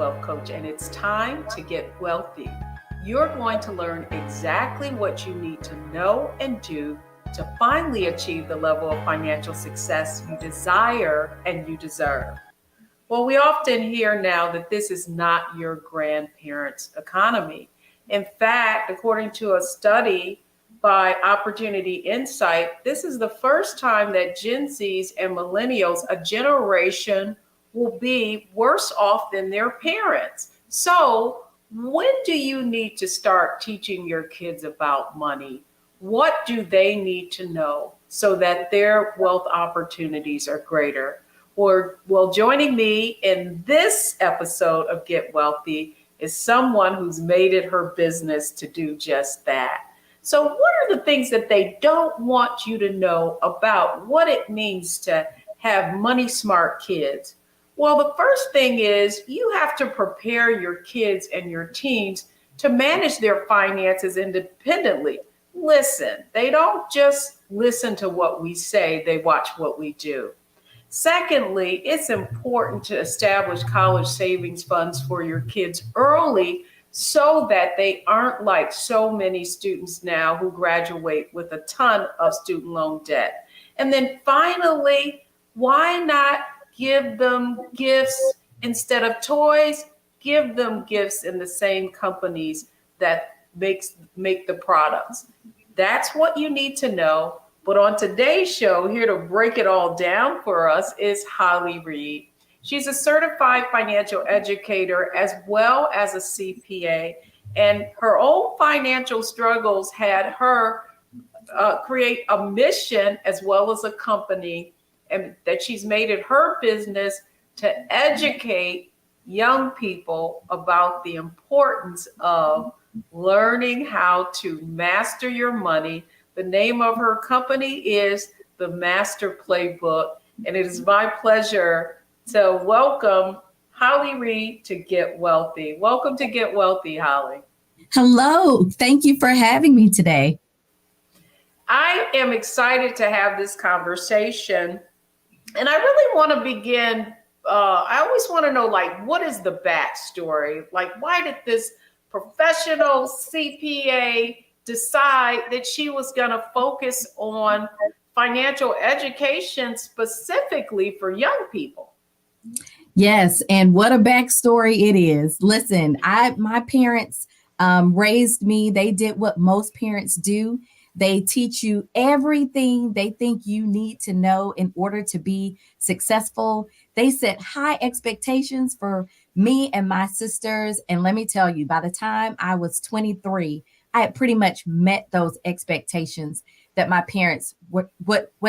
Wealth Coach, and it's time to get wealthy. You're going to learn exactly what you need to know and do to finally achieve the level of financial success you desire and you deserve. Well, we often hear now that this is not your grandparents' economy. In fact, according to a study by Opportunity Insight, this is the first time that Gen Zs and millennials, a generation, will be worse off than their parents. So, when do you need to start teaching your kids about money? What do they need to know so that their wealth opportunities are greater? Well, joining me in this episode of Get Wealthy is someone who's made it her business to do just that. So, what are the things that they don't want you to know about what it means to have money smart kids? Well, the first thing is you have to prepare your kids and your teens to manage their finances independently. Listen, they don't just listen to what we say, they watch what we do. Secondly, it's important to establish college savings funds for your kids early so that they aren't like so many students now who graduate with a ton of student loan debt. And then finally, why not give them gifts instead of toys? Give them gifts in the same companies that make the products. That's what you need to know. But on today's show, here to break it all down for us is Holly Reed. She's a certified financial educator as well as a CPA, and her own financial struggles had her create a mission as well as a company, and that she's made it her business to educate young people about the importance of learning how to master your money. The name of her company is The Master Playbook, and it is my pleasure to welcome Holly Reed to Get Wealthy. Welcome to Get Wealthy, Holly. Hello. Thank you for having me today. I am excited to have this conversation, and I really want to begin. I always want to know, like, what is the backstory? Like, why did this professional CPA decide that she was going to focus on financial education specifically for young people? Yes, and what a backstory it is. Listen, my parents raised me. They did what most parents do. They teach you everything they think you need to know in order to be successful. They set high expectations for me and my sisters. And let me tell you, by the time I was 23, I had pretty much met those expectations that my parents, what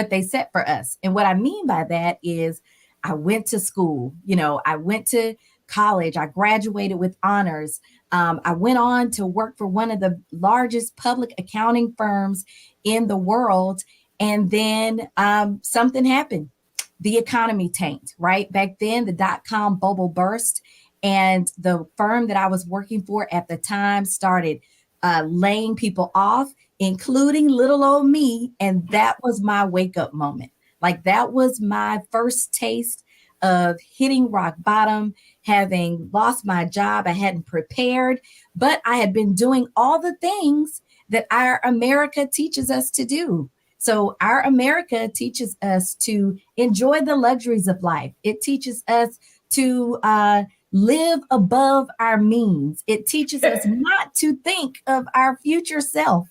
they set for us. And what I mean by that is I went to school, I went to college, I graduated with honors. I went on to work for one of the largest public accounting firms in the world. And then something happened. The economy tanked, right? Back then, the dot-com bubble burst, and the firm that I was working for at the time started laying people off, including little old me. And that was my wake up moment. Like, that was my first taste of hitting rock bottom, having lost my job. I hadn't prepared, but I had been doing all the things that our America teaches us to do. So our America teaches us to enjoy the luxuries of life. It teaches us to live above our means. It teaches us not to think of our future self.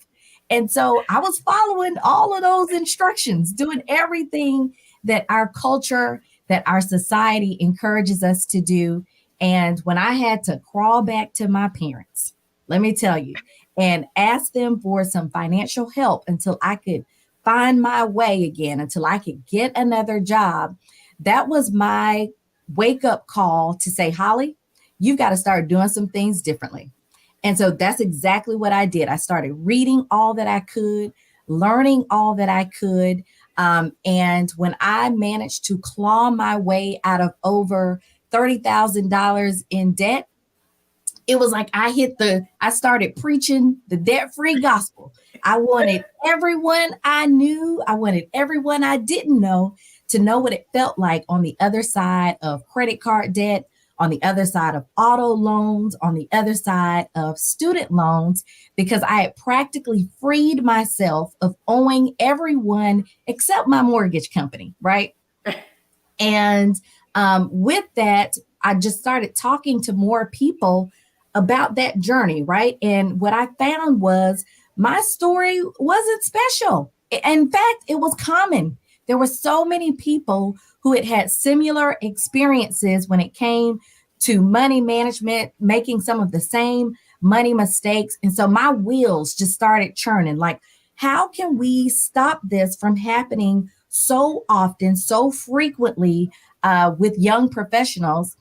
And so I was following all of those instructions, doing everything that our culture, that our society encourages us to do. And when I had to crawl back to my parents, let me tell you, and ask them for some financial help until I could find my way again, until I could get another job, that was my wake up call to say, Holly, you've got to start doing some things differently. And so that's exactly what I did. I started reading all that I could, learning all that I could. And when I managed to claw my way out of over $30,000 in debt, it was like I started preaching the debt-free gospel. I wanted everyone I knew, I wanted everyone I didn't know to know what it felt like on the other side of credit card debt, on the other side of auto loans, on the other side of student loans, because I had practically freed myself of owing everyone except my mortgage company, right? And with that, I just started talking to more people about that journey, right? And what I found was my story wasn't special. In fact, it was common. There were so many people who had had similar experiences when it came to money management, making some of the same money mistakes. And so my wheels just started churning like, how can we stop this from happening so often, so frequently with young professionals?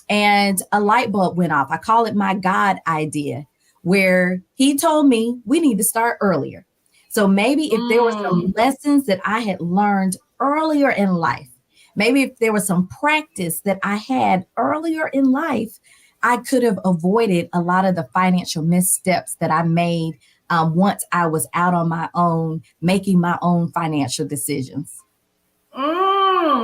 And a light bulb went off. I call it my God idea, where he told me we need to start earlier. So maybe if there were some lessons that I had learned earlier in life, maybe if there was some practice that I had earlier in life, I could have avoided a lot of the financial missteps that I made once I was out on my own, making my own financial decisions.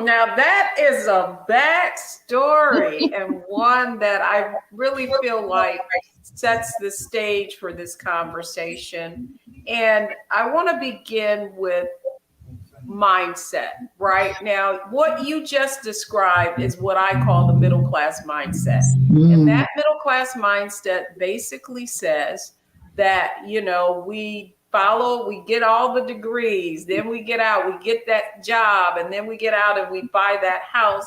Now that is a backstory and one that I really feel like sets the stage for this conversation. And I want to begin with mindset, right? Now, what you just described is what I call the middle class mindset. And that middle class mindset basically says that, we get all the degrees, then we get out, we get that job, and then we get out and we buy that house.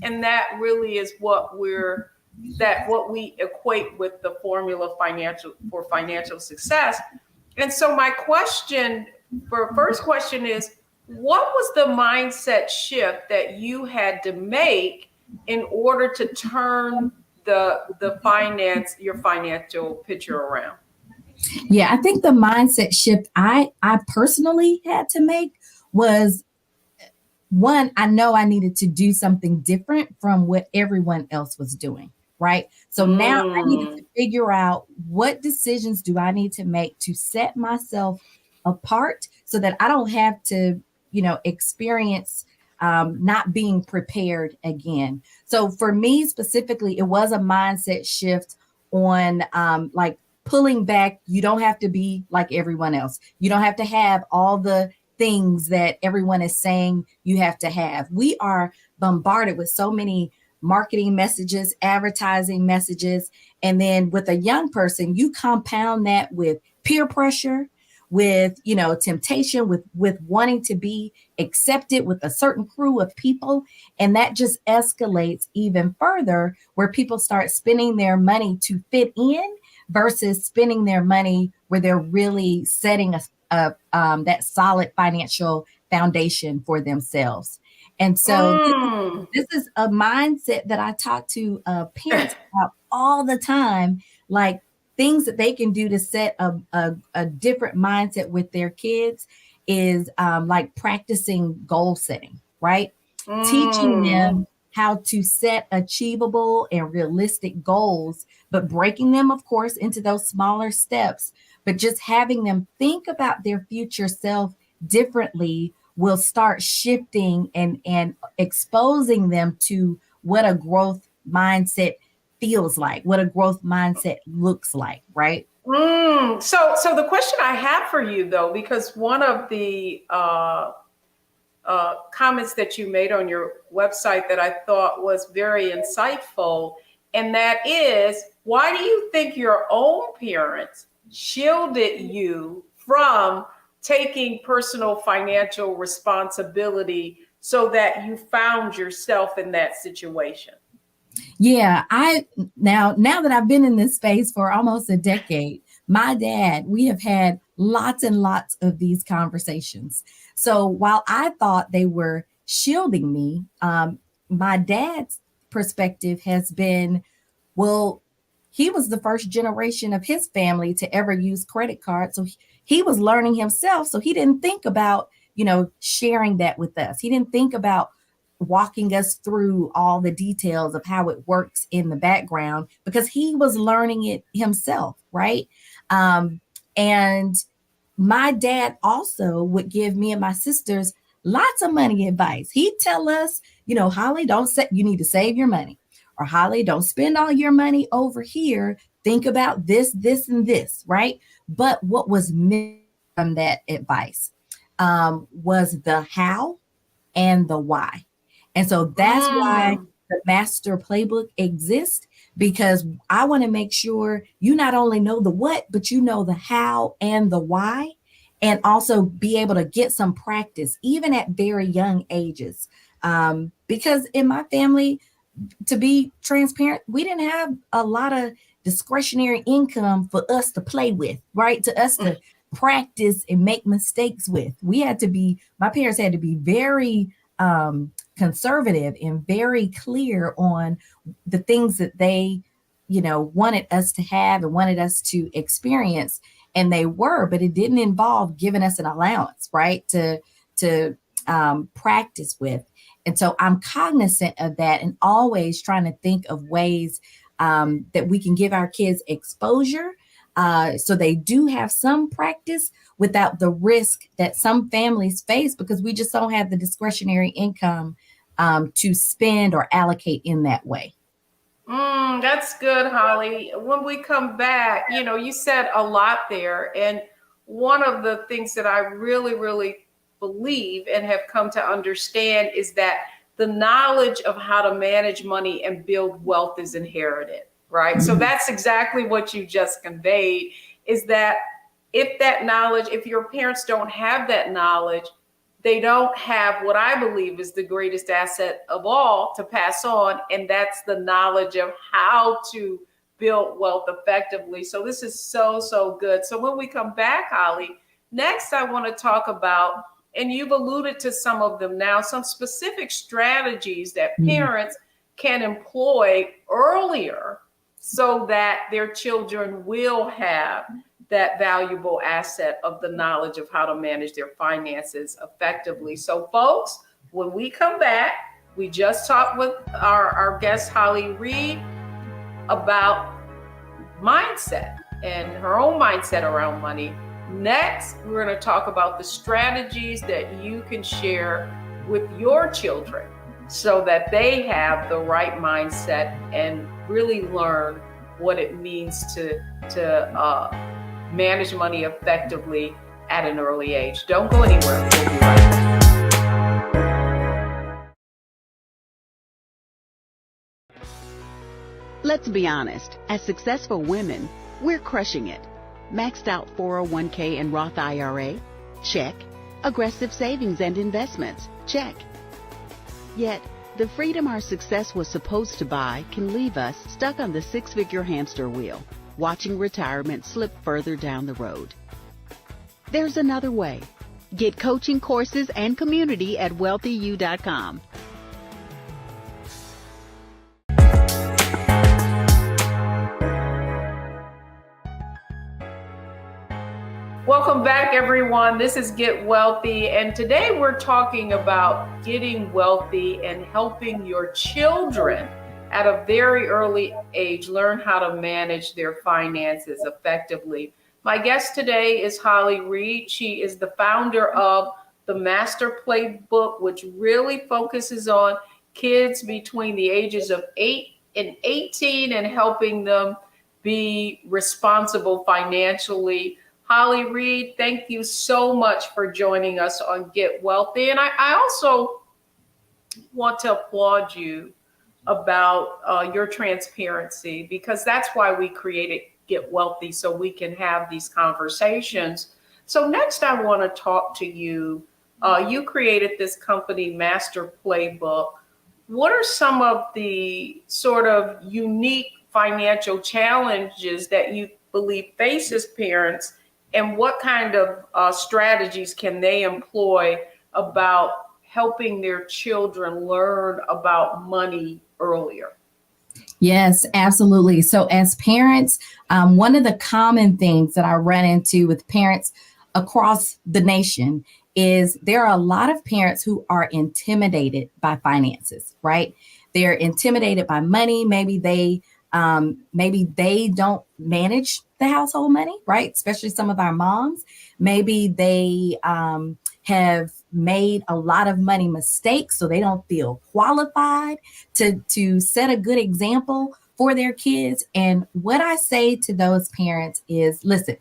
And that really is what we equate with the formula for financial success. And so my first question is, what was the mindset shift that you had to make in order to turn your financial picture around? Yeah, I think the mindset shift I personally had to make was, one, I know I needed to do something different from what everyone else was doing, right? So now I needed to figure out, what decisions do I need to make to set myself apart so that I don't have to, experience not being prepared again. So for me specifically, it was a mindset shift on like pulling back. You don't have to be like everyone else. You don't have to have all the things that everyone is saying you have to have. We are bombarded with so many marketing messages, advertising messages. And then with a young person, you compound that with peer pressure, with, temptation, with wanting to be accepted with a certain crew of people. And that just escalates even further, where people start spending their money to fit in versus spending their money where they're really setting that solid financial foundation for themselves. And so this is a mindset that I talk to parents about all the time, like things that they can do to set a different mindset with their kids is like practicing goal setting, right? Teaching them how to set achievable and realistic goals, but breaking them, of course, into those smaller steps. But just having them think about their future self differently will start shifting and exposing them to what a growth mindset feels like, what a growth mindset looks like, right? So the question I have for you, though, because one of the comments that you made on your website that I thought was very insightful, and that is, why do you think your own parents shielded you from taking personal financial responsibility so that you found yourself in that situation? Yeah, now that I've been in this space for almost a decade, my dad, we have had lots and lots of these conversations. So while I thought they were shielding me, my dad's perspective has been, well, he was the first generation of his family to ever use credit cards. So he was learning himself. So he didn't think about, sharing that with us. He didn't think about walking us through all the details of how it works in the background, because he was learning it himself, right? And my dad also would give me and my sisters lots of money advice. He'd tell us, Holly, you need to save your money. or Holly, don't spend all your money over here. Think about this, this, and this, right? But what was missing from that advice was the how and the why. And so that's why Mm. the master playbook exists, because I want to make sure you not only know the what, but you know the how and the why, and also be able to get some practice, even at very young ages. Because in my family, to be transparent, we didn't have a lot of discretionary income for us to play with, right? To us to practice and make mistakes with. My parents had to be very conservative and very clear on the things that they, wanted us to have and wanted us to experience. And they were, but it didn't involve giving us an allowance, right? To practice with. And so I'm cognizant of that and always trying to think of ways that we can give our kids exposure so they do have some practice without the risk that some families face, because we just don't have the discretionary income to spend or allocate in that way. That's good, Holly. When we come back, you said a lot there. And one of the things that I really, really believe and have come to understand is that the knowledge of how to manage money and build wealth is inherited, right? So Mhm. that's exactly what you just conveyed, is that if your parents don't have that knowledge, they don't have what I believe is the greatest asset of all to pass on, and that's the knowledge of how to build wealth effectively. So this is so, so good. So when we come back, Holly, next I want to talk about, and you've alluded to some of them now, some specific strategies that Mhm. parents can employ earlier so that their children will have that valuable asset of the knowledge of how to manage their finances effectively. So, folks, when we come back, we just talked with our guest, Holly Reed, about mindset and her own mindset around money. Next, we're going to talk about the strategies that you can share with your children so that they have the right mindset and really learn what it means to manage money effectively at an early age. Don't go anywhere. We'll be right back. Let's be honest, as successful women, we're crushing it. Maxed out 401k and Roth IRA? Check. Aggressive savings and investments? Check. Yet, the freedom our success was supposed to buy can leave us stuck on the six-figure hamster wheel, watching retirement slip further down the road. There's another way. Get coaching courses and community at wealthyu.com. Welcome back, everyone. This is Get Wealthy, and today we're talking about getting wealthy and helping your children at a very early age learn how to manage their finances effectively. My guest today is Holly Reed. She is the founder of the Master Playbook, which really focuses on kids between the ages of 8 and 18 and helping them be responsible financially. Holly Reed, thank you so much for joining us on Get Wealthy. And I also want to applaud you about your transparency, because that's why we created Get Wealthy, so we can have these conversations. So next I want to talk to you. You created this company, Master Playbook. What are some of the sort of unique financial challenges that you believe faces parents, and what kind of strategies can they employ about helping their children learn about money earlier? Yes, absolutely. So, as parents, one of the common things that I run into with parents across the nation is there are a lot of parents who are intimidated by finances, right? They're intimidated by money. Maybe they don't manage the household money, right? Especially some of our moms. Maybe they have made a lot of money mistakes, so they don't feel qualified to set a good example for their kids. And what I say to those parents is, listen,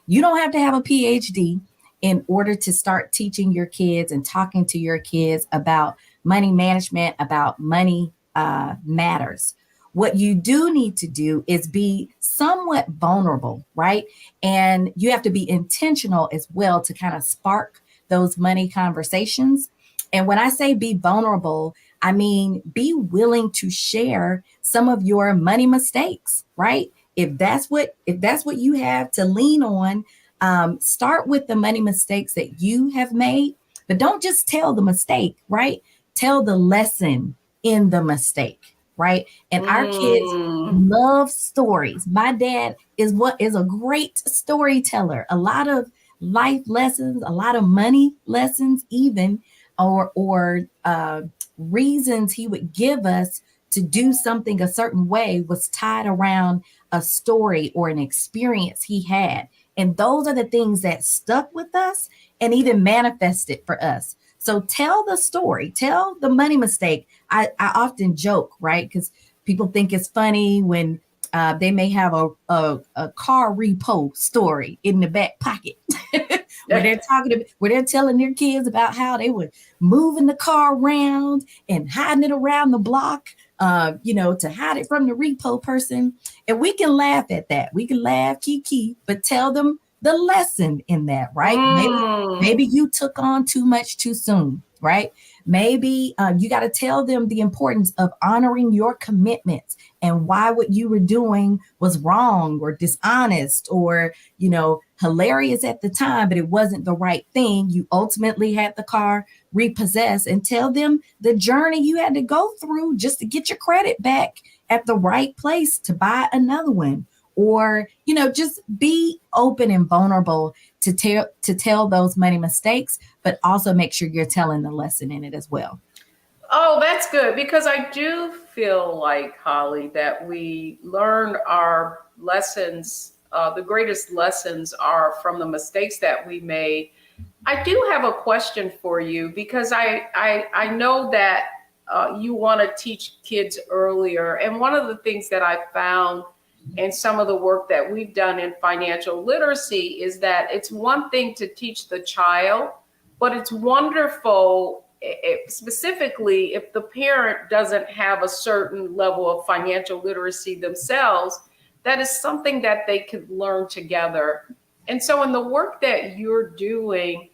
you don't have to have a PhD in order to start teaching your kids and talking to your kids about money management, about money matters. What you do need to do is be somewhat vulnerable, right? And you have to be intentional as well to kind of spark those money conversations. And when I say be vulnerable, I mean be willing to share some of your money mistakes, right? If that's what you have to lean on, start with the money mistakes that you have made, but don't just tell the mistake, right? Tell the lesson in the mistake, right? And our kids love stories. My dad is a great storyteller. A lot of life lessons, a lot of money lessons, even or reasons he would give us to do something a certain way was tied around a story or an experience he had. And those are the things that stuck with us and even manifested for us. So tell the story, tell the money mistake. I often joke, right? Because people think it's funny when they may have a car repo story in the back pocket where they're telling their kids about how they were moving the car around and hiding it around the block, to hide it from the repo person. And we can laugh at that. We can laugh, kiki, but tell them the lesson in that, right? Maybe you took on too much too soon, right? Maybe you got to tell them the importance of honoring your commitments and why what you were doing was wrong or dishonest or, hilarious at the time, but it wasn't the right thing. You ultimately had the car repossessed, and tell them the journey you had to go through just to get your credit back at the right place to buy another one. Or, just be open and vulnerable to tell those money mistakes, but also make sure you're telling the lesson in it as well. Oh, that's good, because I do feel like, Holly, that we learn our lessons. The greatest lessons are from the mistakes that we made. I do have a question for you, because I know that you want to teach kids earlier. And one of the things that I found in some of the work that we've done in financial literacy is that it's one thing to teach the child, but it's wonderful specifically if the parent doesn't have a certain level of financial literacy themselves. That is something that they could learn together. And so in the work that you're doing,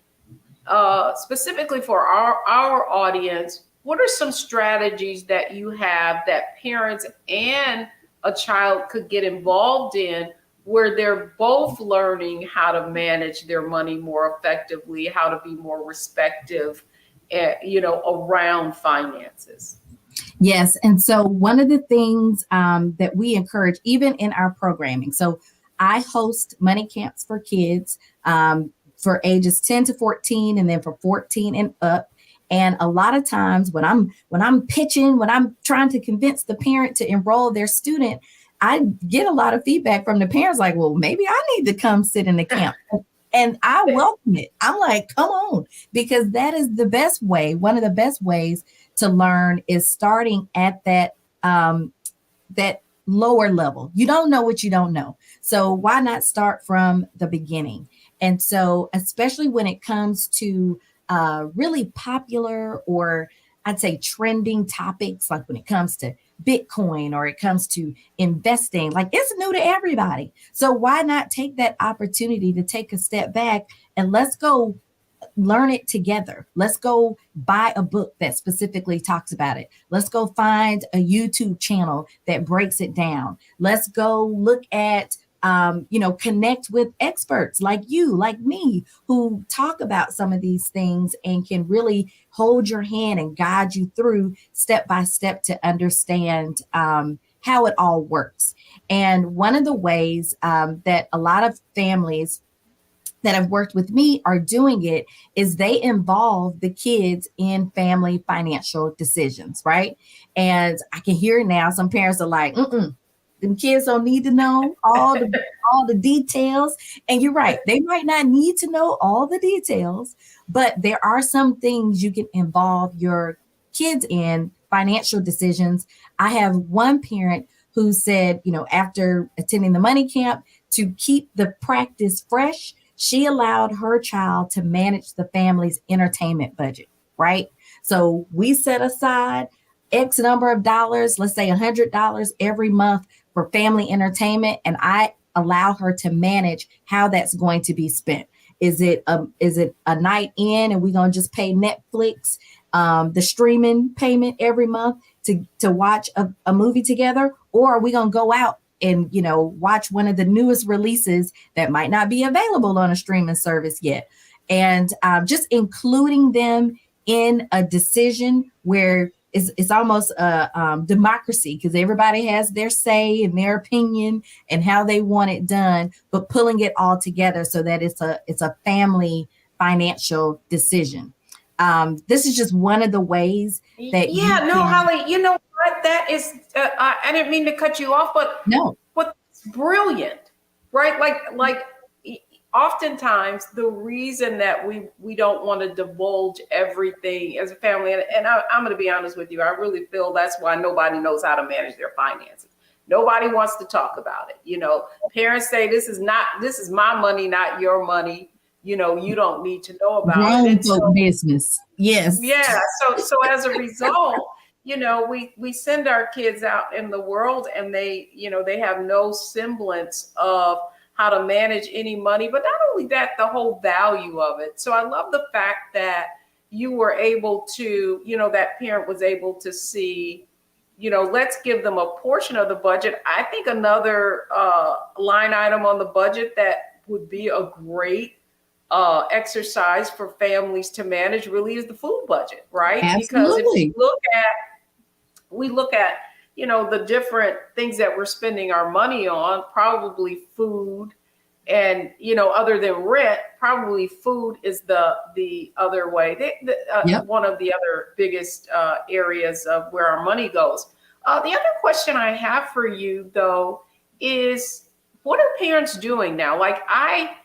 specifically for our audience, what are some strategies that you have that parents and a child could get involved in, where they're both learning how to manage their money more effectively, how to be more respective, around finances? Yes. And so one of the things that we encourage, even in our programming, so I host money camps for kids for ages 10 to 14, and then for 14 and up. And a lot of times when I'm pitching, when I'm trying to convince the parent to enroll their student, I get a lot of feedback from the parents like, well, maybe I need to come sit in the camp. And I welcome it. I'm like, come on, because that is the best way. One of the best ways to learn is starting at that lower level. You don't know what you don't know. So why not start from the beginning? And so, especially when it comes to really popular, or I'd say trending topics, like when it comes to Bitcoin or it comes to investing, like it's new to everybody. So why not take that opportunity to take a step back and let's go learn it together. Let's go buy a book that specifically talks about it. Let's go find a YouTube channel that breaks it down. Let's go look at connect with experts like you, like me, who talk about some of these things and can really hold your hand and guide you through step by step to understand how it all works. And one of the ways that a lot of families that have worked with me are doing it is they involve the kids in family financial decisions, right? And I can hear now some parents are like, Them kids don't need to know all the details. And you're right, they might not need to know all the details, but there are some things you can involve your kids in financial decisions. I have one parent who said, after attending the money camp, to keep the practice fresh, she allowed her child to manage the family's entertainment budget, right? So we set aside X number of dollars, let's say $100 every month for family entertainment, and I allow her to manage how that's going to be spent. Is it a night in and we're gonna just pay Netflix, the streaming payment every month to watch a movie together, or are we gonna go out and watch one of the newest releases that might not be available on a streaming service yet? And just including them in a decision where it's almost a democracy, because everybody has their say and their opinion and how they want it done, but pulling it all together so that it's a family financial decision. This is just one of the ways that Holly, you know what? That is, I didn't mean to cut you off, but no, but it's brilliant, right? Like oftentimes the reason that we don't want to divulge everything as a family, and I'm going to be honest with you, I really feel that's why nobody knows how to manage their finances. Nobody wants to talk about it. Parents say this is my money, not your money. You don't need to know about it. So, business. Yes. Yeah. So as a result, we send our kids out in the world and they have no semblance of how to manage any money, but not only that, the whole value of it. So I love the fact that you were able to, that parent was able to see, let's give them a portion of the budget. I think another line item on the budget that would be a great exercise for families to manage really is the food budget, right? Absolutely. Because if we look at the different things that we're spending our money on, probably food, and other than rent, probably food is the other way. Yep. One of the other biggest areas of where our money goes. The other question I have for you though is, what are parents doing now? Like I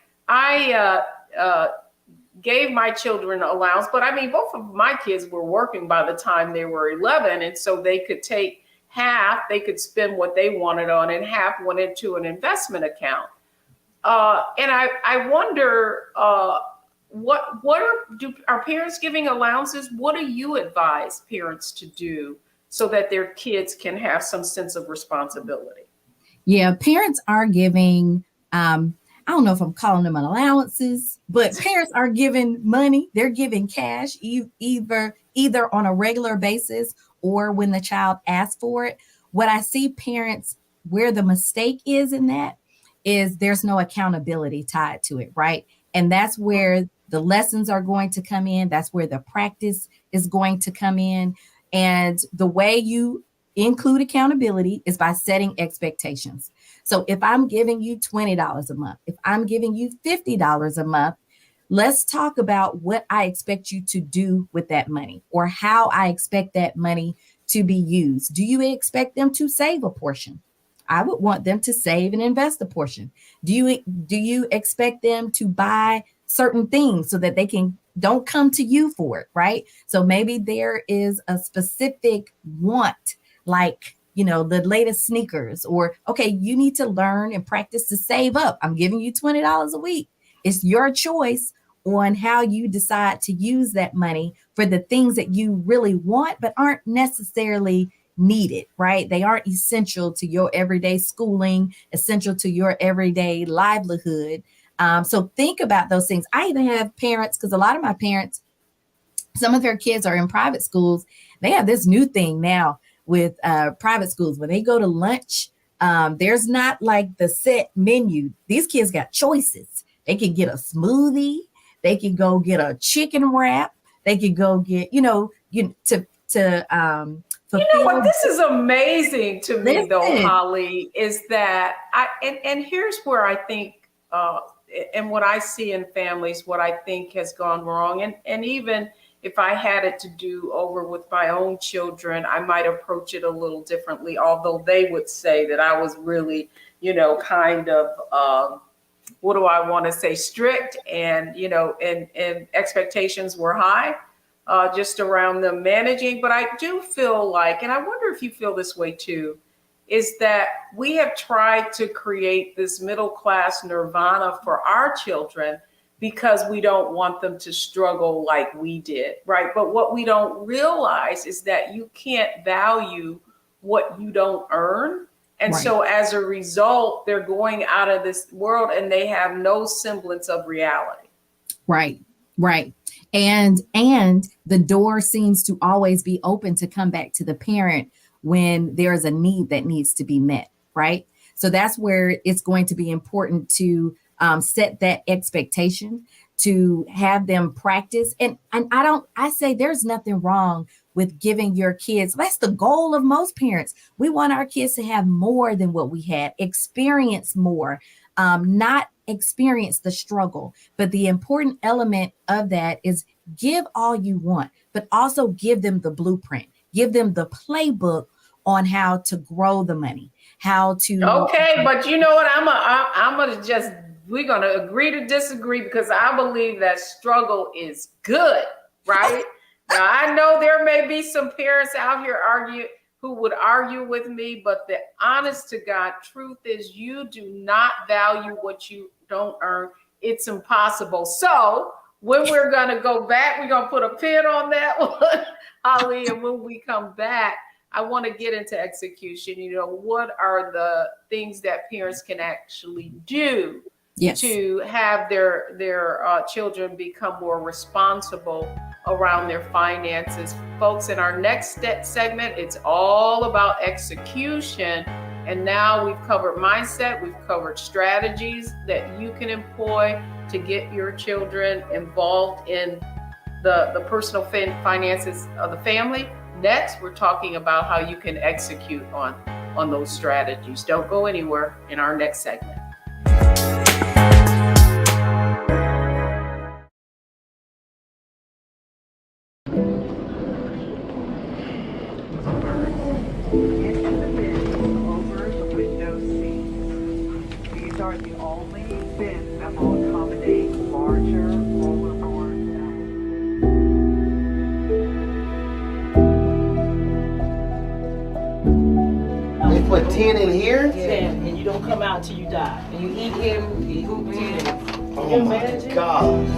gave my children allowance, but I mean, both of my kids were working by the time they were 11. And so they could take half, they could spend what they wanted on, and half went into an investment account. And I wonder, are parents giving allowances? What do you advise parents to do so that their kids can have some sense of responsibility? Yeah, parents are giving, I don't know if I'm calling them allowances, but parents are giving money. They're giving cash either on a regular basis or when the child asks for it. What I see parents, where the mistake is in that is there's no accountability tied to it, right? And that's where the lessons are going to come in. That's where the practice is going to come in. And the way you include accountability is by setting expectations. So if I'm giving you $20 a month, if I'm giving you $50 a month, let's talk about what I expect you to do with that money, or how I expect that money to be used. Do you expect them to save a portion? I would want them to save and invest a portion. Do you expect them to buy certain things so that they don't come to you for it, right? So maybe there is a specific want, like, the latest sneakers, or, okay, you need to learn and practice to save up. I'm giving you $20 a week. It's your choice on how you decide to use that money for the things that you really want, but aren't necessarily needed, right? They aren't essential to your everyday schooling, essential to your everyday livelihood. So think about those things. I even have parents, because a lot of my parents, some of their kids are in private schools. They have this new thing now with private schools. When they go to lunch, there's not like the set menu. These kids got choices. They can get a smoothie. They can go get a chicken wrap. They could go get, what this is amazing to me, though, Holly, is that and here's where I think, and what I see in families, what I think has gone wrong, and even if I had it to do over with my own children, I might approach it a little differently, although they would say that I was really, kind of, what do I want to say, strict, and, and expectations were high, just around them managing. But I do feel like, and I wonder if you feel this way too, is that we have tried to create this middle class nirvana for our children because we don't want them to struggle like we did, right? But what we don't realize is that you can't value what you don't earn. And Right. so as a result, they're going out of this world and they have no semblance of reality. Right. Right. And the door seems to always be open to come back to the parent when there's a need that needs to be met, right? So that's where it's going to be important to set that expectation, to have them practice. And I say there's nothing wrong with giving your kids. That's the goal of most parents. We want our kids to have more than what we had, experience more, not experience the struggle. But the important element of that is give all you want, but also give them the blueprint, give them the playbook on how to grow the money, how to. Okay, but you know what? We're gonna agree to disagree, because I believe that struggle is good, right? Now I know there may be some parents out here who would argue with me, but the honest to God truth is you do not value what you don't earn. It's impossible. So when we're gonna go back, we're gonna put a pin on that one, Holly, and when we come back, I want to get into execution. What are the things that parents can actually do Yes. to have their children become more responsible around their finances? Folks, in our next segment, it's all about execution. And now we've covered mindset, we've covered strategies that you can employ to get your children involved in the personal finances of the family. Next, we're talking about how you can execute on those strategies. Don't go anywhere in our next segment. Over the window seats. These are the only bins that will accommodate larger rollerboards. They put 10 in here? 10, and you don't come out till you die. And you eat him, you eat 10. Oh my God.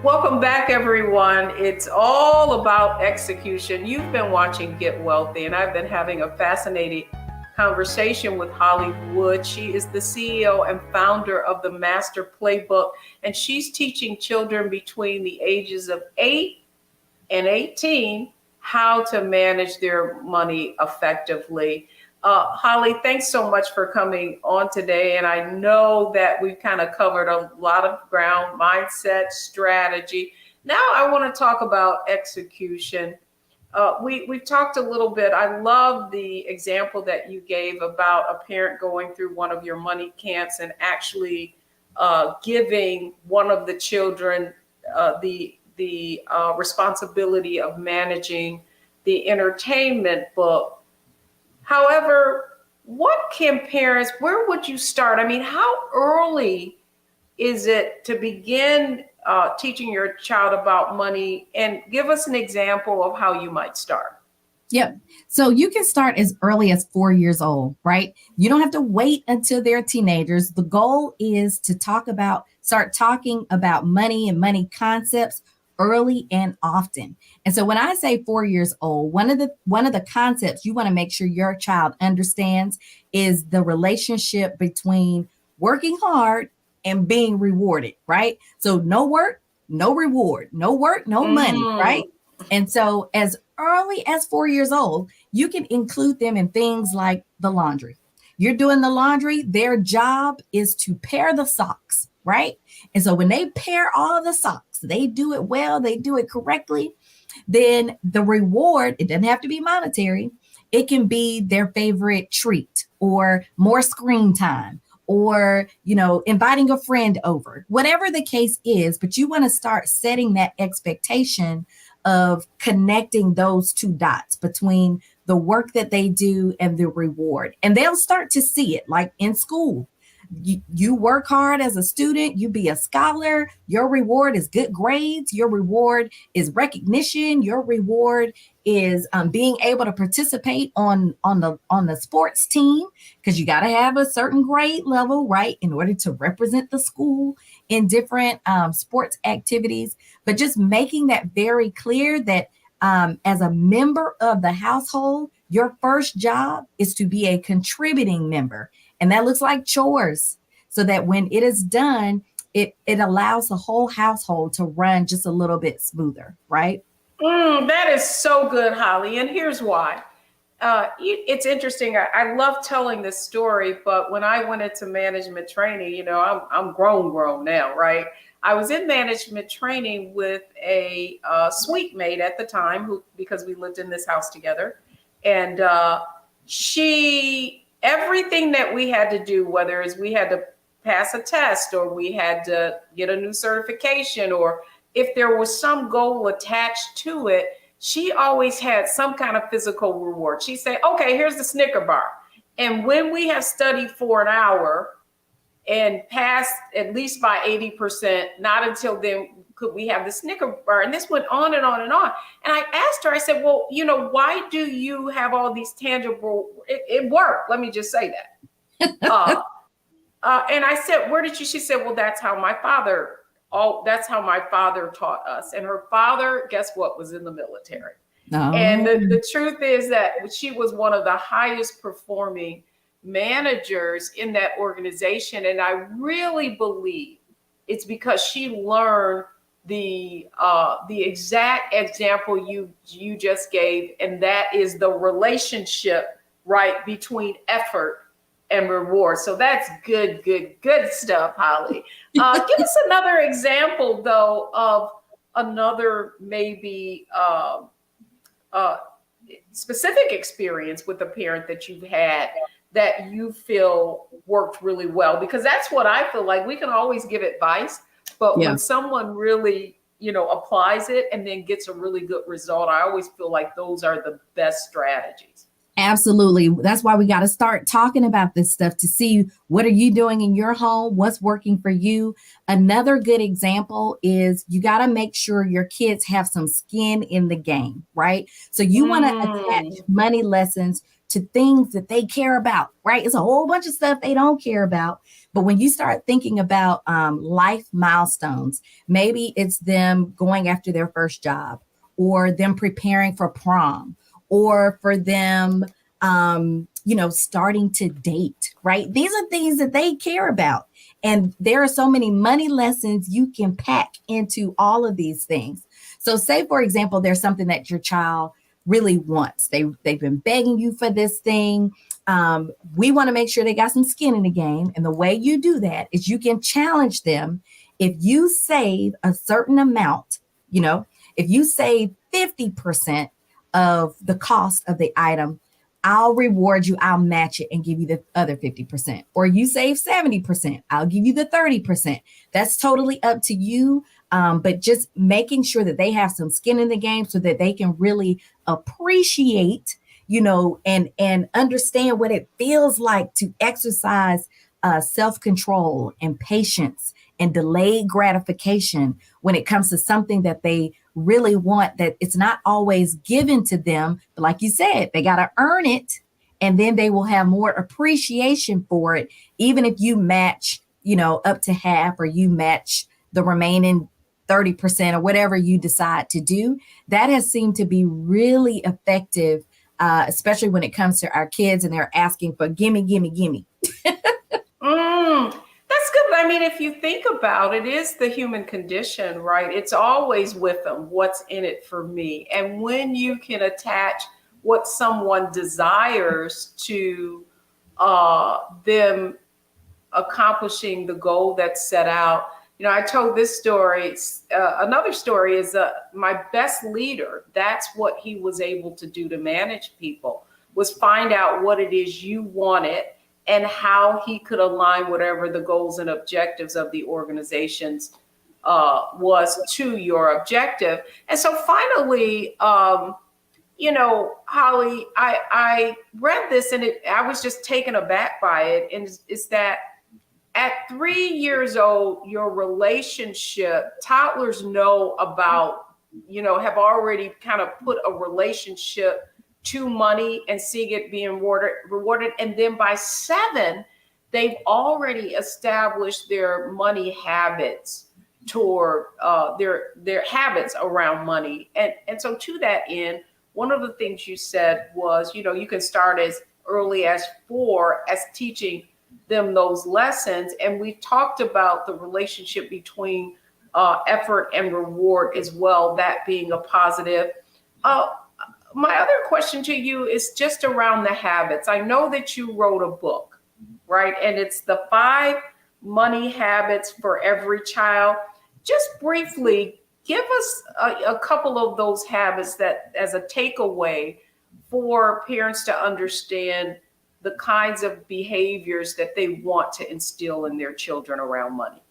Welcome back, everyone. It's all about execution. You've been watching Get Wealthy, and I've been having a fascinating conversation with Holly Wood. She is the CEO and founder of the Master Playbook, and she's teaching children between the ages of 8 and 18 how to manage their money effectively. Holly, thanks so much for coming on today. And I know that we've kind of covered a lot of ground, mindset, strategy. Now I want to talk about execution. We've talked a little bit. I love the example that you gave about a parent going through one of your money camps and actually giving one of the children the responsibility of managing the entertainment book. However, where would you start? I mean, how early is it to begin teaching your child about money? And give us an example of how you might start. Yep. So you can start as early as 4 years old, right? You don't have to wait until they're teenagers. The goal is to talk about start talking about money and money concepts early and often. And so when I say 4 years old, one of the concepts you want to make sure your child understands is the relationship between working hard and being rewarded, right? So no work, no reward, no work, no money, right? And so as early as 4 years old, you can include them in things like the laundry. You're doing the laundry, their job is to pair the socks, right? And so when they pair all of the socks, they do it well, they do it correctly, then the reward, it doesn't have to be monetary. It can be their favorite treat or more screen time or, inviting a friend over, whatever the case is. But you want to start setting that expectation of connecting those two dots between the work that they do and the reward. And they'll start to see it like in school. You work hard as a student, you be a scholar, your reward is good grades, your reward is recognition, your reward is being able to participate on the sports team, because you got to have a certain grade level, right, in order to represent the school in different sports activities. But just making that very clear that as a member of the household, your first job is to be a contributing member. And that looks like chores, so that when it is done, it allows the whole household to run just a little bit smoother, right? That is so good, Holly. And here's why. It's interesting. I love telling this story, but when I went into management training, I'm grown now, right? I was in management training with a suite mate at the time, because we lived in this house together. And everything that we had to do, whether it's we had to pass a test or we had to get a new certification, or if there was some goal attached to it, she always had some kind of physical reward. She'd say, okay, here's the Snicker bar. And when we have studied for an hour and passed at least by 80%, not until then could we have the Snicker bar. And this went on and on and on. And I asked her, I said, well, why do you have all these tangible, it worked. Let me just say that. And I said, where did you, she said, well, that's how my father taught us. And her father, guess what, was in the military. Oh. And the truth is that she was one of the highest performing managers in that organization. And I really believe it's because she learned the exact example you just gave, and that is the relationship, right, between effort and reward. So that's good stuff, Holly. Give us another example, though, of another maybe specific experience with a parent that you've had that you feel worked really well, because that's what I feel like. We can always give advice, but when someone really, applies it and then gets a really good result, I always feel like those are the best strategies. Absolutely. That's why we got to start talking about this stuff to see what are you doing in your home, what's working for you. Another good example is you got to make sure your kids have some skin in the game, right? So you want to attach money lessons to things that they care about, right? It's a whole bunch of stuff they don't care about. But when you start thinking about life milestones, maybe it's them going after their first job, or them preparing for prom, or for them, starting to date, right? These are things that they care about. And there are so many money lessons you can pack into all of these things. So say, for example, there's something that your child really wants. They've been begging you for this thing. We want to make sure they got some skin in the game. And the way you do that is you can challenge them. If you save a certain amount, if you save 50% of the cost of the item, I'll reward you. I'll match it and give you the other 50%. Or you save 70%, I'll give you the 30%. That's totally up to you. But just making sure that they have some skin in the game so that they can really appreciate, and understand what it feels like to exercise self-control and patience and delayed gratification when it comes to something that they really want, that it's not always given to them. But like you said, they got to earn it, and then they will have more appreciation for it, even if you match up to half, or you match the remaining 30% or whatever you decide to do. That has seemed to be really effective, especially when it comes to our kids and they're asking for gimme, gimme, gimme. That's good. I mean, if you think about it, is the human condition, right? It's always with them. What's in it for me? And when you can attach what someone desires to them accomplishing the goal that's set out. I told this story. Another story is my best leader. That's what he was able to do to manage people, was find out what it is you wanted and how he could align whatever the goals and objectives of the organizations was to your objective. And so finally, Holly, I read this and I was just taken aback by it. And it's that at 3 years old, your relationship, toddlers know about, have already kind of put a relationship to money and seeing it being rewarded. And then by 7, they've already established their money habits toward their habits around money. And so to that end, one of the things you said was, you can start as early as 4 as teaching them those lessons. And we talked about the relationship between effort and reward as well, that being a positive. My other question to you is just around the habits. I know that you wrote a book, right? And it's the 5 money habits for every child. Just briefly, give us a couple of those habits that as a takeaway for parents to understand the kinds of behaviors that they want to instill in their children around money.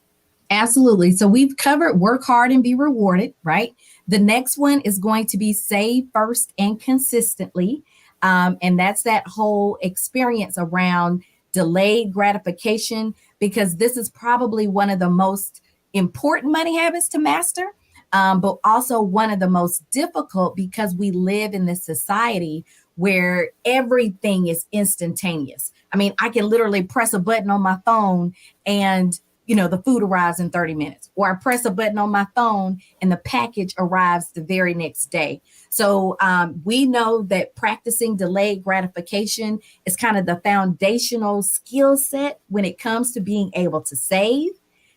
Absolutely. So we've covered work hard and be rewarded, right? The next one is going to be save first and consistently. And that's that whole experience around delayed gratification, because this is probably one of the most important money habits to master, but also one of the most difficult, because we live in this society where everything is instantaneous. I mean, I can literally press a button on my phone and the food arrives in 30 minutes, or I press a button on my phone and the package arrives the very next day. So we know that practicing delayed gratification is kind of the foundational skill set when it comes to being able to save.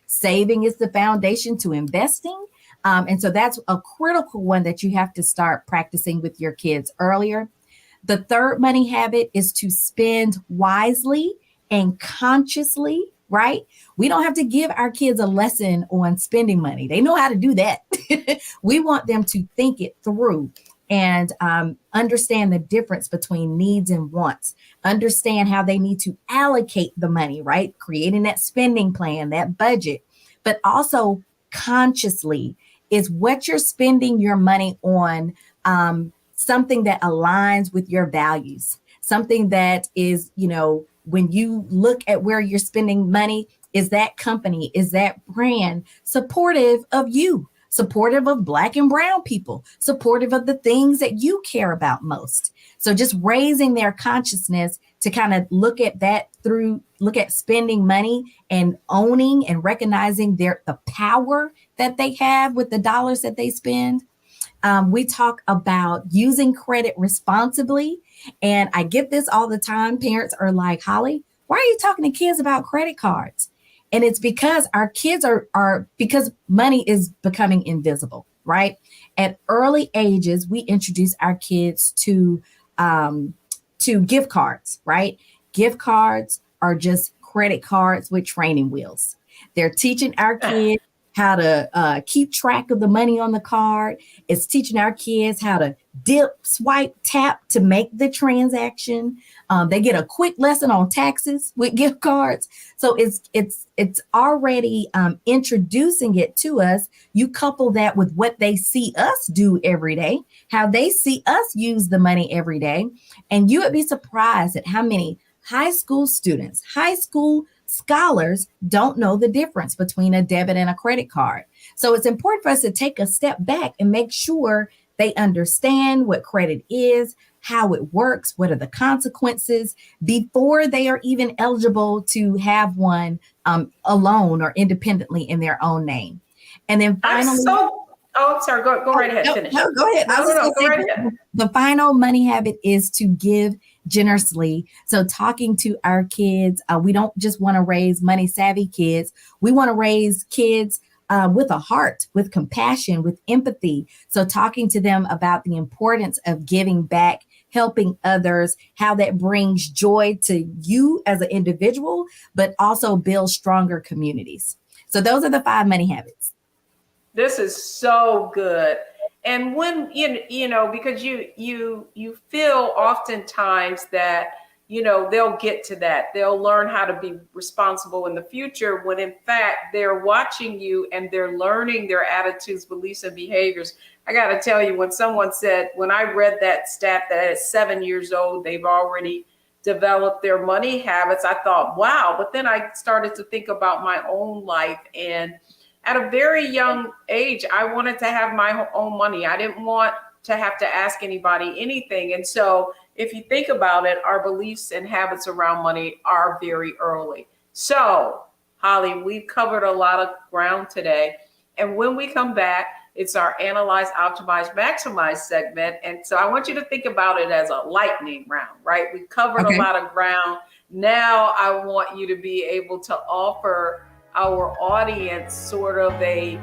Saving is the foundation to investing. And so that's a critical one that you have to start practicing with your kids earlier. The third money habit is to spend wisely and consciously, right? We don't have to give our kids a lesson on spending money. They know how to do that. We want them to think it through and understand the difference between needs and wants, understand how they need to allocate the money, right? Creating that spending plan, that budget, but also consciously is what you're spending your money on, something that aligns with your values, something that is, when you look at where you're spending money, is that company, is that brand supportive of you, supportive of Black and brown people, supportive of the things that you care about most? So just raising their consciousness to kind of look at that look at spending money and owning and recognizing the power that they have with the dollars that they spend. We talk about using credit responsibly. And I get this all the time. Parents are like, Holly, why are you talking to kids about credit cards? And it's because our kids because money is becoming invisible, right? At early ages, we introduce our kids to gift cards, right? Gift cards are just credit cards with training wheels. They're teaching our kids how to keep track of the money on the card. It's teaching our kids how to dip, swipe, tap to make the transaction. They get a quick lesson on taxes with gift cards. So it's already introducing it to us. You couple that with what they see us do every day, how they see us use the money every day. And you would be surprised at how many high school students, high school scholars don't know the difference between a debit and a credit card. So it's important for us to take a step back and make sure they understand what credit is, how it works, what are the consequences before they are even eligible to have one alone or independently in their own name. And then finally, I'm sorry. Go right ahead. Finish. No, go ahead. No, go right ahead. The final money habit is to give generously. So talking to our kids, we don't just want to raise money savvy kids. We want to raise kids with a heart, with compassion, with empathy. So talking to them about the importance of giving back, helping others, how that brings joy to you as an individual, but also builds stronger communities. So those are the 5 money habits. This is so good. And when you know, because you feel oftentimes that, you know, they'll get to that. They'll learn how to be responsible in the future, when in fact they're watching you and they're learning their attitudes, beliefs, and behaviors. I got to tell you, when someone said, when I read that stat that at 7 years old, they've already developed their money habits, I thought, wow. But then I started to think about my own life, and at a very young age, I wanted to have my own money. I didn't want to have to ask anybody anything. And so if you think about it, our beliefs and habits around money are very early. So, Holly, we've covered a lot of ground today. And when we come back, it's our Analyze, Optimize, Maximize segment. And so I want you to think about it as a lightning round, right? We covered a lot of ground. Now I want you to be able to offer our audience sort of a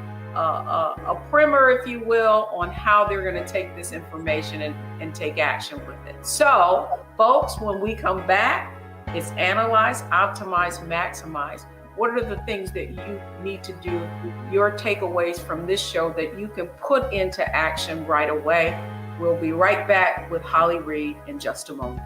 primer, if you will, on how they're going to take this information and take action with it. So, folks, when we come back, it's Analyze, Optimize, Maximize. What are the things that you need to do, your takeaways from this show that you can put into action right away? We'll be right back with Holly Reed in just a moment.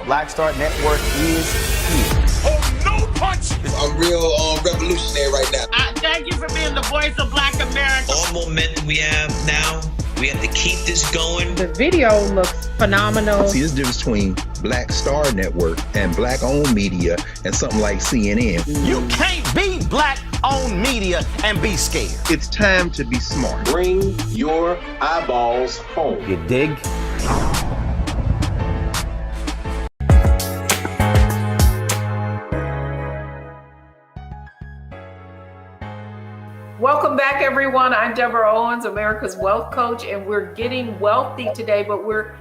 Black Star Network is here. Oh, no punch! I'm real revolutionary right now. Thank you for being the voice of Black America. All momentum we have now, we have to keep this going. The video looks phenomenal. See, there's a difference between Black Star Network and Black-owned media and something like CNN. You can't be Black-owned media and be scared. It's time to be smart. Bring your eyeballs home. You dig? Welcome back, everyone. I'm Deborah Owens, America's Wealth Coach, and we're getting wealthy today, but we're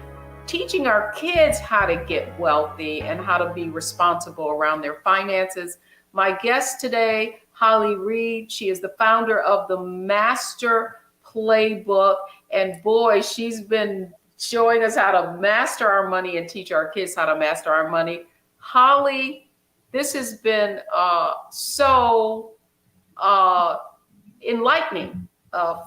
teaching our kids how to get wealthy and how to be responsible around their finances. My guest today, Holly Reed, she is the founder of the Master Playbook, and boy, she's been showing us how to master our money and teach our kids how to master our money. Holly, this has been so enlightening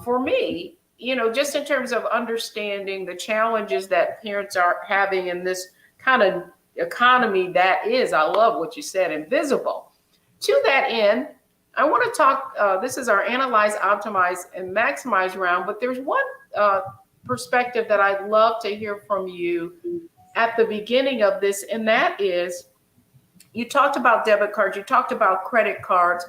for me, you know, just in terms of understanding the challenges that parents are having in this kind of economy that is, I love what you said, invisible. To that end, I want to talk, this is our Analyze, Optimize, and Maximize round, but there's one perspective that I'd love to hear from you at the beginning of this, and that is, you talked about debit cards, you talked about credit cards.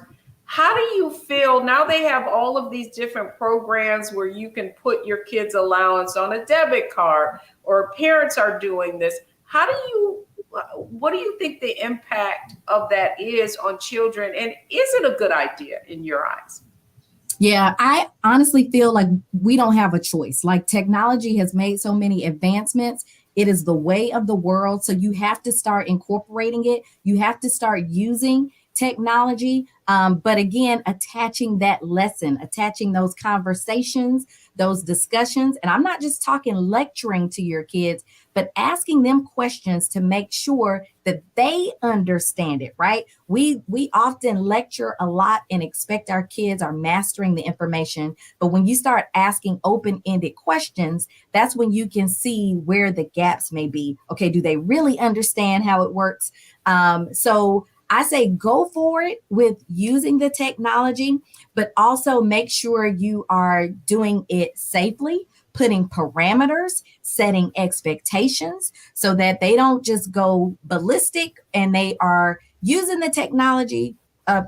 How do you feel now they have all of these different programs where you can put your kids' allowance on a debit card, or parents are doing this? What do you think the impact of that is on children? And is it a good idea in your eyes? Yeah, I honestly feel like we don't have a choice. Like, technology has made so many advancements. It is the way of the world. So you have to start incorporating it. You have to start using technology. But again, attaching that lesson, attaching those conversations, those discussions. And I'm not just talking lecturing to your kids, but asking them questions to make sure that they understand it, right? We often lecture a lot and expect our kids are mastering the information. But when you start asking open-ended questions, that's when you can see where the gaps may be. Okay, do they really understand how it works? So I say go for it with using the technology, but also make sure you are doing it safely, putting parameters, setting expectations so that they don't just go ballistic and they are using the technology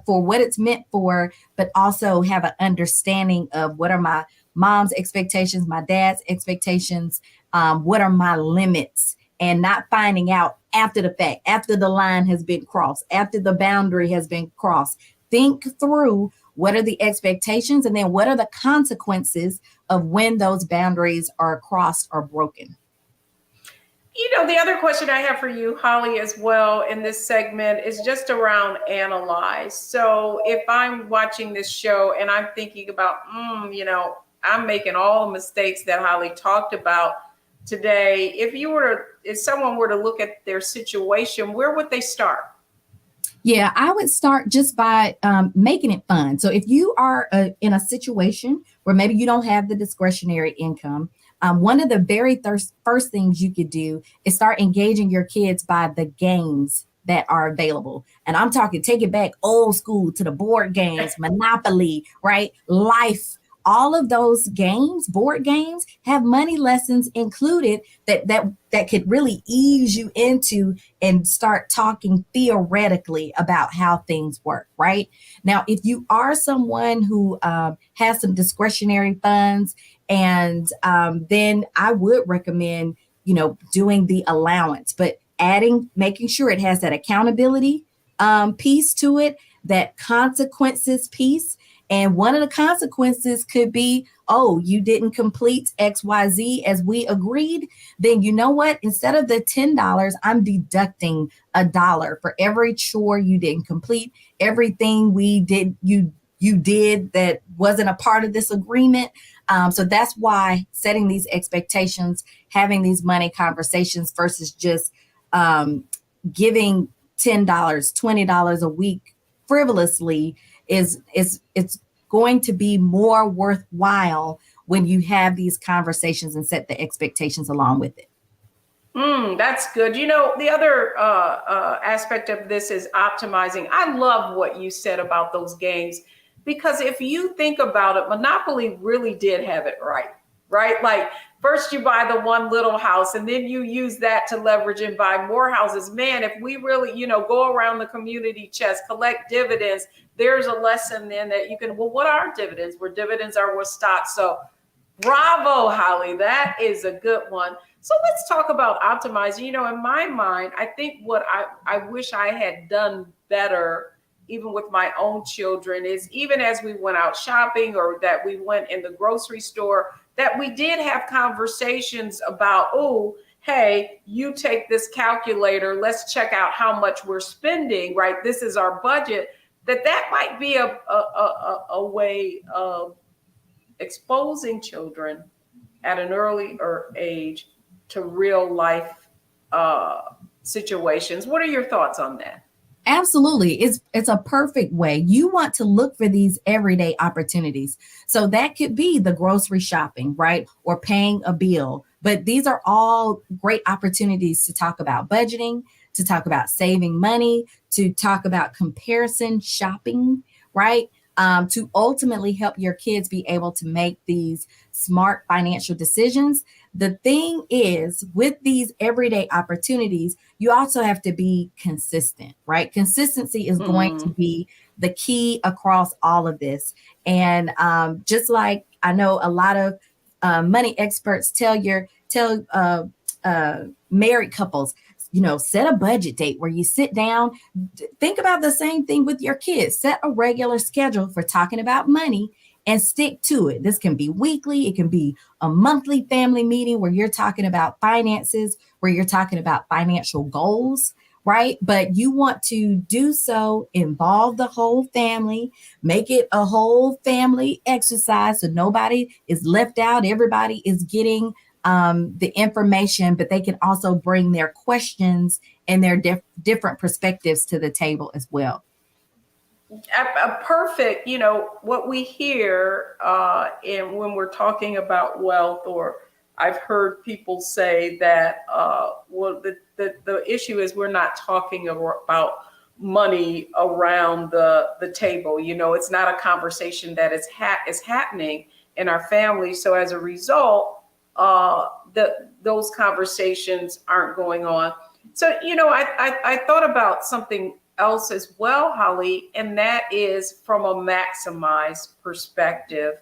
for what it's meant for, but also have an understanding of what are my mom's expectations, my dad's expectations, what are my limits, and not finding out after the fact, after the line has been crossed, after the boundary has been crossed. Think through what are the expectations, and then what are the consequences of when those boundaries are crossed or broken. The other question I have for you, Holly, as well in this segment is just around analyze. So if I'm watching this show and I'm thinking about, I'm making all the mistakes that Holly talked about today. If someone were to look at their situation, where would they start? Yeah, I would start just by making it fun. So if you are in a situation where maybe you don't have the discretionary income, one of the very first things you could do is start engaging your kids by the games that are available. And I'm talking, take it back old school to the board games, Monopoly, right? Life. All of those games, board games, have money lessons included that could really ease you into and start talking theoretically about how things work, right? Now, if you are someone who has some discretionary funds, and then I would recommend, doing the allowance, but making sure it has that accountability piece to it, that consequences piece. And one of the consequences could be, oh, you didn't complete XYZ as we agreed. Then you know what? Instead of the $10, I'm deducting $1 for every chore you didn't complete, everything you did that wasn't a part of this agreement. So that's why setting these expectations, having these money conversations versus just giving $10, $20 a week frivolously is it's going to be more worthwhile when you have these conversations and set the expectations along with it. That's good. The other aspect of this is optimizing. I love what you said about those games, because if you think about it, Monopoly really did have it right? Like first you buy the one little house and then you use that to leverage and buy more houses. Man, if we really, go around the community chest, collect dividends, there's a lesson then that you can, well, what are dividends? Where dividends are with stocks. So bravo, Holly, that is a good one. So let's talk about optimizing. In my mind, I think what I wish I had done better, even with my own children, is even as we went out shopping or that we went in the grocery store, that we did have conversations about, oh, hey, you take this calculator, let's check out how much we're spending, right? This is our budget. That might be a way of exposing children at an earlier age to real life situations. What are your thoughts on that? Absolutely. It's a perfect way. You want to look for these everyday opportunities. So that could be the grocery shopping, right? Or paying a bill. But these are all great opportunities to talk about budgeting, to talk about saving money, to talk about comparison shopping, right? To ultimately help your kids be able to make these smart financial decisions. The thing is, with these everyday opportunities, you also have to be consistent, right? Consistency is going to be the key across all of this. And just like I know a lot of money experts tell married couples, set a budget date where you sit down, think about the same thing with your kids, set a regular schedule for talking about money and stick to it. This can be weekly. It can be a monthly family meeting where you're talking about finances, where you're talking about financial goals, right? But you want to do so, involve the whole family, make it a whole family exercise so nobody is left out. Everybody is getting the information, but they can also bring their questions and their different perspectives to the table as well. A perfect, what we hear and when we're talking about wealth, or I've heard people say that, the issue is we're not talking about money around the table. It's not a conversation that is happening in our family. So as a result, those conversations aren't going on. So, I thought about something else as well, Holly, and that is from a maximized perspective.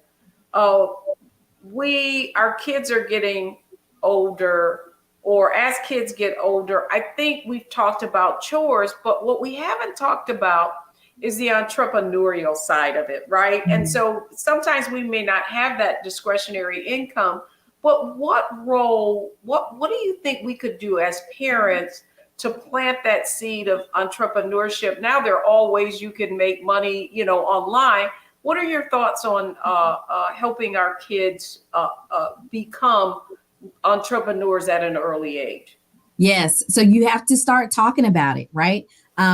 Uh, our kids are getting older, or as kids get older, I think we've talked about chores, but what we haven't talked about is the entrepreneurial side of it, right? And so sometimes we may not have that discretionary income, but what do you think we could do as parents to plant that seed of entrepreneurship? Now there are all ways you can make money, online. What are your thoughts on helping our kids become entrepreneurs at an early age? Yes. So you have to start talking about it, right?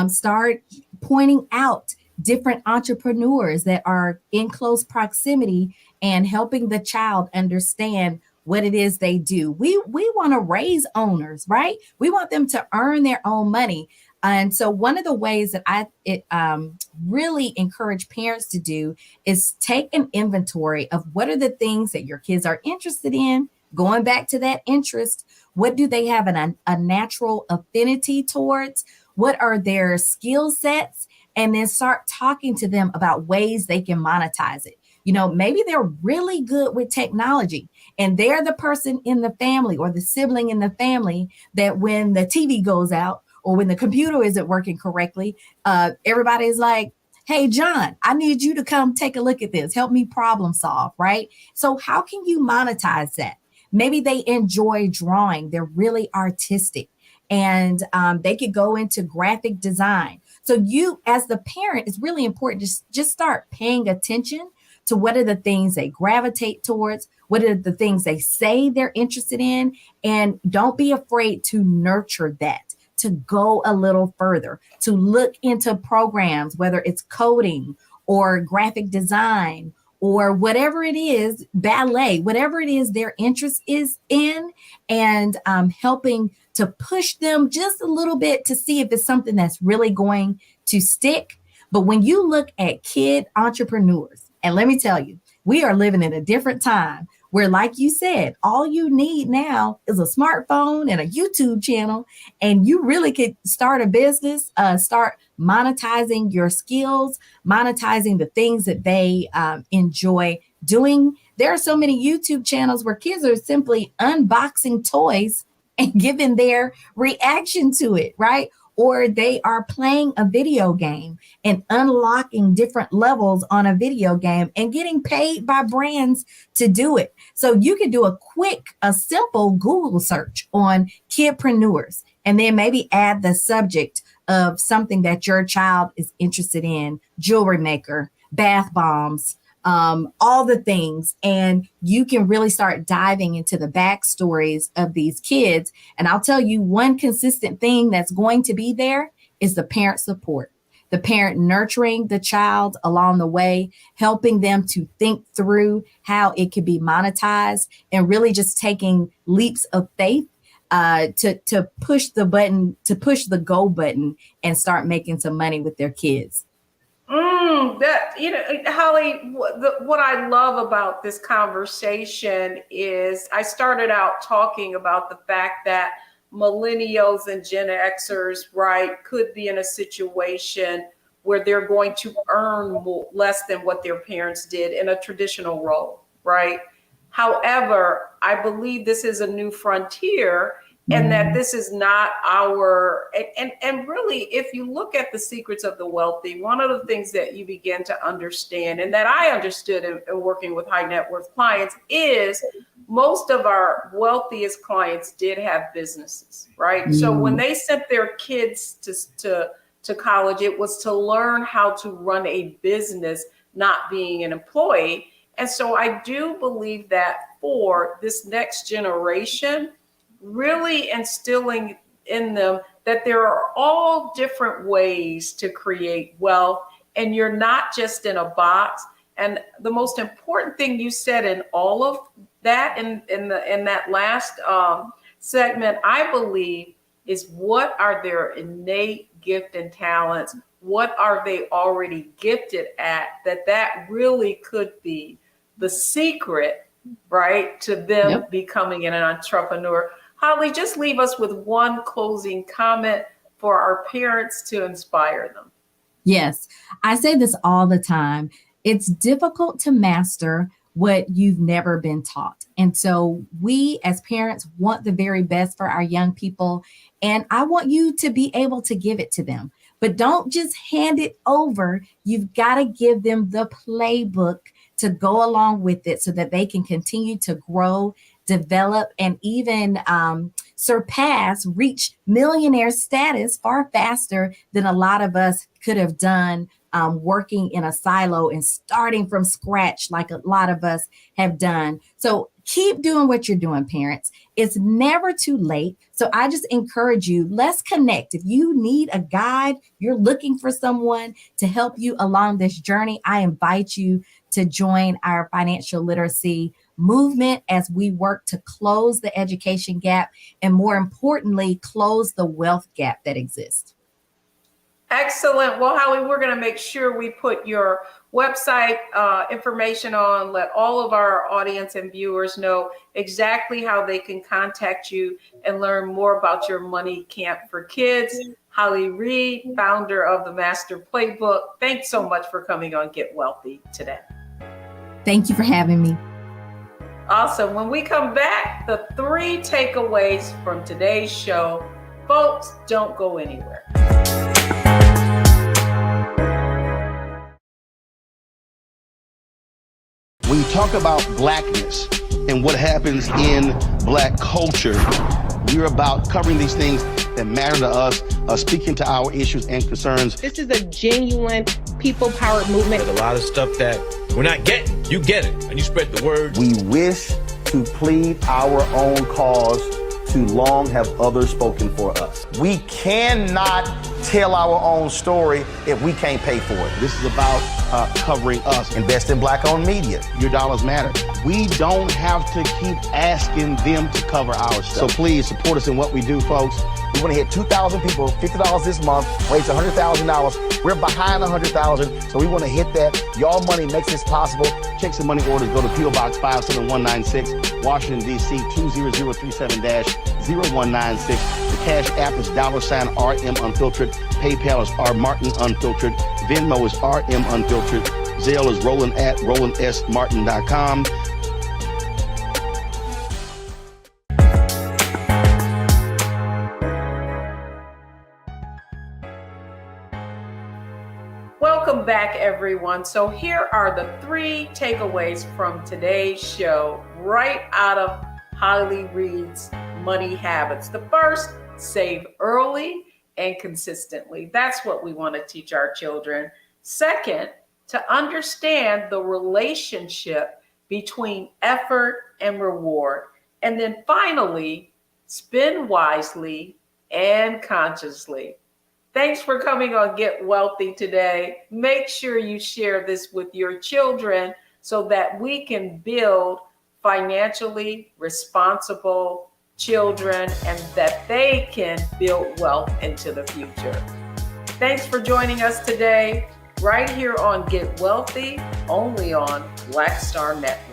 Start pointing out different entrepreneurs that are in close proximity and helping the child understand what it is they do. We want to raise owners, right? We want them to earn their own money. And so one of the ways that I really encourage parents to do is take an inventory of what are the things that your kids are interested in, going back to that interest. What do they have a natural affinity towards? What are their skill sets? And then start talking to them about ways they can monetize it. Maybe they're really good with technology and they're the person in the family or the sibling in the family that when the TV goes out or when the computer isn't working correctly, everybody's like, hey, John, I need you to come take a look at this. Help me problem solve, right? So how can you monetize that? Maybe they enjoy drawing. They're really artistic and they could go into graphic design. So you, as the parent, it's really important to just start paying attention to what are the things they gravitate towards, what are the things they say they're interested in, and don't be afraid to nurture that, to go a little further, to look into programs, whether it's coding or graphic design or whatever it is, ballet, whatever it is their interest is in, and helping to push them just a little bit to see if it's something that's really going to stick. But when you look at kid entrepreneurs, and let me tell you, we are living in a different time where, like you said, all you need now is a smartphone and a YouTube channel, and you really could start a business, start monetizing your skills, monetizing the things that they enjoy doing. There are so many YouTube channels where kids are simply unboxing toys and giving their reaction to it, right? Or they are playing a video game and unlocking different levels on a video game and getting paid by brands to do it. So you can do a simple Google search on kidpreneurs and then maybe add the subject of something that your child is interested in, jewelry maker, bath bombs, all the things. And you can really start diving into the backstories of these kids. And I'll tell you, one consistent thing that's going to be there is the parent support, the parent nurturing the child along the way, helping them to think through how it could be monetized, and really just taking leaps of faith to push the button, to push the go button and start making some money with their kids. Holly, what I love about this conversation is I started out talking about the fact that millennials and Gen Xers, right, could be in a situation where they're going to earn less than what their parents did in a traditional role, right? However, I believe this is a new frontier, and that this is not and really, if you look at the secrets of the wealthy, one of the things that you begin to understand, and that I understood in working with high net worth clients, is most of our wealthiest clients did have businesses, right? So when they sent their kids to college, it was to learn how to run a business, not being an employee. And so I do believe that for this next generation, really instilling in them that there are all different ways to create wealth, and you're not just in a box. And the most important thing you said in all of that, in that last segment, I believe, is what are their innate gift and talents? What are they already gifted at? That really could be the secret, right, to them becoming an entrepreneur. Holly, just leave us with one closing comment for our parents to inspire them? Yes, I say this all the time. It's difficult to master what you've never been taught. And so we as parents want the very best for our young people. And I want you to be able to give it to them. But don't just hand it over. You've got to give them the playbook to go along with it so that they can continue to grow, develop, and even reach millionaire status far faster than a lot of us could have done working in a silo and starting from scratch like a lot of us have done. So keep doing what you're doing, parents. It's never too late. So I just encourage you, let's connect. If you need a guide, you're looking for someone to help you along this journey, I invite you to join our financial literacy movement as we work to close the education gap and, more importantly, close the wealth gap that exists. Excellent. Well, Holly, we're going to make sure we put your website information on, let all of our audience and viewers know exactly how they can contact you and learn more about your money camp for kids. Holly Reed, founder of the Master Playbook. Thanks so much for coming on Get Wealthy today. Thank you for having me. Awesome. When we come back, the 3 takeaways from today's show. Folks, don't go anywhere. When you talk about blackness and what happens in black culture, we're about covering these things that matter to us, speaking to our issues and concerns. This is a genuine people-powered movement. There's a lot of stuff that we're not getting. You get it, and you spread the word. We wish to plead our own cause. Too long have others spoken for us. We cannot tell our own story if we can't pay for it. This is about covering us. Invest in black-owned media. Your dollars matter. We don't have to keep asking them to cover our stuff. So please support us in what we do, folks. We want to hit 2,000 people, $50 this month, raise $100,000. We're behind $100,000, so we want to hit that. Y'all money makes this possible. Checks and money orders go to P.O. Box 57196, Washington, D.C. 20037-0196. The Cash App is $RM Unfiltered. PayPal is R Martin Unfiltered. Venmo is RM Unfiltered. Zelle is Roland at RolandSMartin.com. Welcome back, everyone. So here are the 3 takeaways from today's show right out of Holly Reed's Money Habits. The first, save early and consistently. That's what we want to teach our children. Second, to understand the relationship between effort and reward. And then finally, spend wisely and consciously. Thanks for coming on Get Wealthy today. Make sure you share this with your children so that we can build financially responsible children and that they can build wealth into the future. Thanks for joining us today, right here on Get Wealthy, only on Black Star Network.